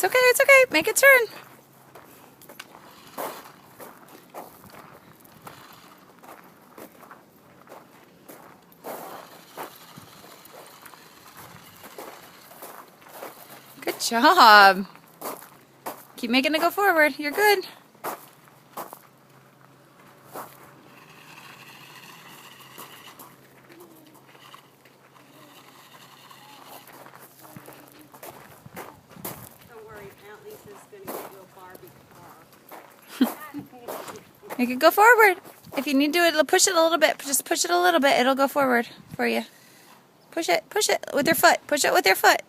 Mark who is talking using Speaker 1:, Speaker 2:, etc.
Speaker 1: It's okay, it's okay. Make it turn. Good job. Keep making it go forward. You're good.
Speaker 2: Don't worry, Aunt Lisa's going to get you a Barbie car.
Speaker 1: Make it go forward. If you need to, push it a little bit. Just push it a little bit. It'll go forward for you. Push it with your foot. Push it with your foot.